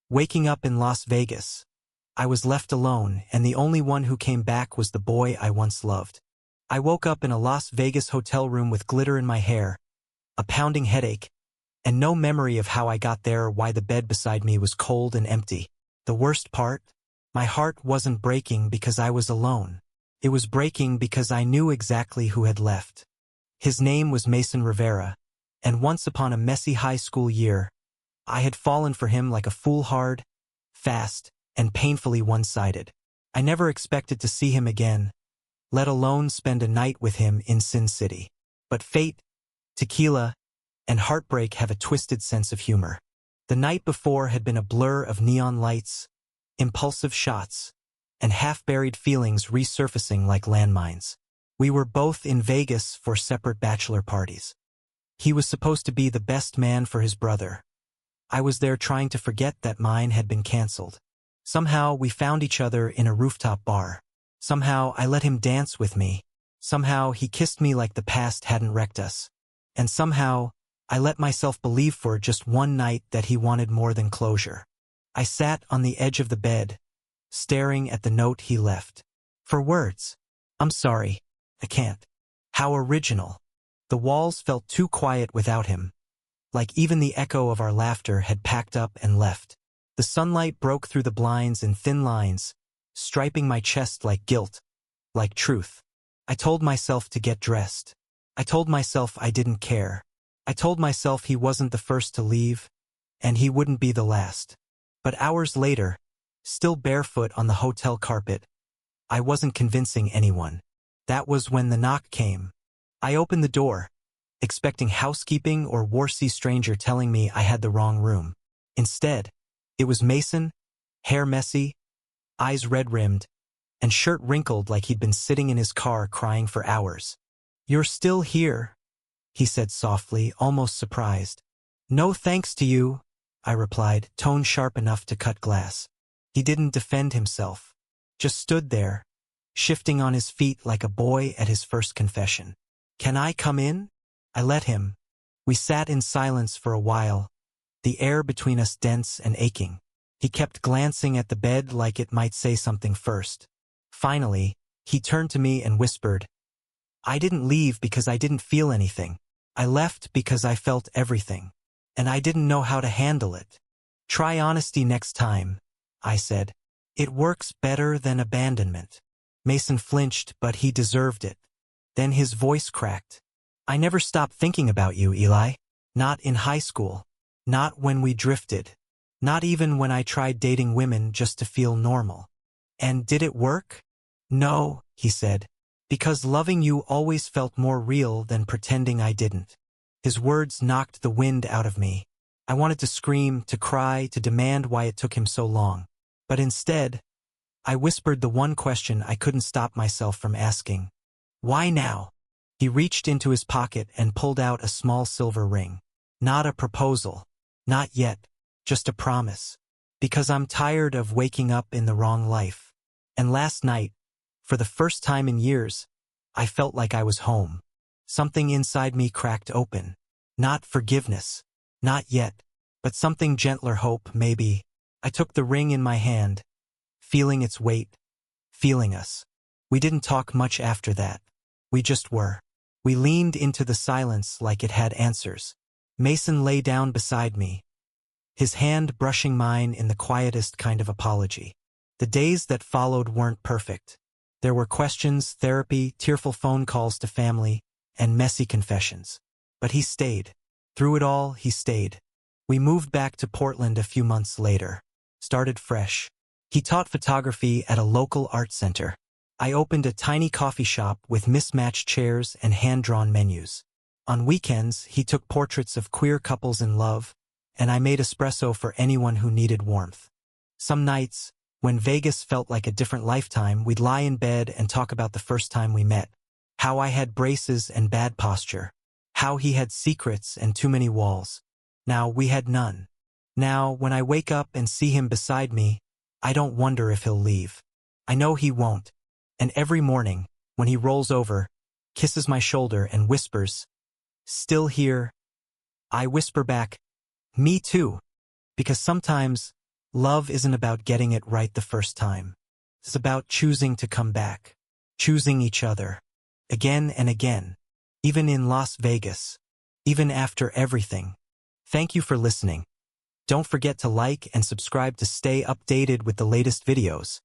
Waking up in Las Vegas. I was left alone, and the only one who came back was the boy I once loved. I woke up in a Las Vegas hotel room with glitter in my hair, a pounding headache, and no memory of how I got there or why the bed beside me was cold and empty. The worst part? My heart wasn't breaking because I was alone. It was breaking because I knew exactly who had left. His name was Mason Rivera, and once upon a messy high school year, I had fallen for him like a fool, hard, fast, and painfully one-sided. I never expected to see him again, let alone spend a night with him in Sin City. But fate, tequila, and heartbreak have a twisted sense of humor. The night before had been a blur of neon lights, impulsive shots, and half-buried feelings resurfacing like landmines. We were both in Vegas for separate bachelor parties. He was supposed to be the best man for his brother. I was there trying to forget that mine had been canceled. Somehow we found each other in a rooftop bar. Somehow I let him dance with me. Somehow he kissed me like the past hadn't wrecked us. And somehow I let myself believe for just one night that he wanted more than closure. I sat on the edge of the bed, staring at the note he left. For words. I'm sorry. I can't. How original. The walls felt too quiet without him. Like even the echo of our laughter had packed up and left. The sunlight broke through the blinds in thin lines, striping my chest like guilt, like truth. I told myself to get dressed. I told myself I didn't care. I told myself he wasn't the first to leave, and he wouldn't be the last. But hours later, still barefoot on the hotel carpet, I wasn't convincing anyone. That was when the knock came. I opened the door, expecting housekeeping or warsy stranger telling me I had the wrong room. Instead, it was Mason, hair messy, eyes red-rimmed, and shirt wrinkled like he'd been sitting in his car crying for hours. "You're still here," he said softly, almost surprised. "No thanks to you," I replied, tone sharp enough to cut glass. He didn't defend himself, just stood there, shifting on his feet like a boy at his first confession. "Can I come in?" I let him. We sat in silence for a while, the air between us dense and aching. He kept glancing at the bed like it might say something first. Finally, he turned to me and whispered, "I didn't leave because I didn't feel anything. I left because I felt everything. And I didn't know how to handle it." "Try honesty next time," I said. "It works better than abandonment." Mason flinched, but he deserved it. Then his voice cracked. "I never stopped thinking about you, Eli. Not in high school. Not when we drifted. Not even when I tried dating women just to feel normal." "And did it work?" "No," he said, "because loving you always felt more real than pretending I didn't." His words knocked the wind out of me. I wanted to scream, to cry, to demand why it took him so long. But instead, I whispered the one question I couldn't stop myself from asking. "Why now?" He reached into his pocket and pulled out a small silver ring. "Not a proposal. Not yet. Just a promise. Because I'm tired of waking up in the wrong life. And last night, for the first time in years, I felt like I was home. Something inside me cracked open. Not forgiveness. Not yet. But something gentler, hope, maybe." I took the ring in my hand, feeling its weight, feeling us. We didn't talk much after that. We just were. We leaned into the silence like it had answers. Mason lay down beside me, his hand brushing mine in the quietest kind of apology. The days that followed weren't perfect. There were questions, therapy, tearful phone calls to family, and messy confessions. But he stayed. Through it all, he stayed. We moved back to Portland a few months later. Started fresh. He taught photography at a local art center. I opened a tiny coffee shop with mismatched chairs and hand-drawn menus. On weekends, he took portraits of queer couples in love, and I made espresso for anyone who needed warmth. Some nights, when Vegas felt like a different lifetime, we'd lie in bed and talk about the first time we met. How I had braces and bad posture. How he had secrets and too many walls. Now we had none. Now, when I wake up and see him beside me, I don't wonder if he'll leave. I know he won't. And every morning, when he rolls over, kisses my shoulder and whispers, "Still here?" I whisper back, "Me too." Because sometimes, Love isn't about getting it right the first time. It's about choosing to come back, choosing each other, again and again, even in Las Vegas, even after everything. Thank you for listening. Don't forget to like and subscribe to stay updated with the latest videos.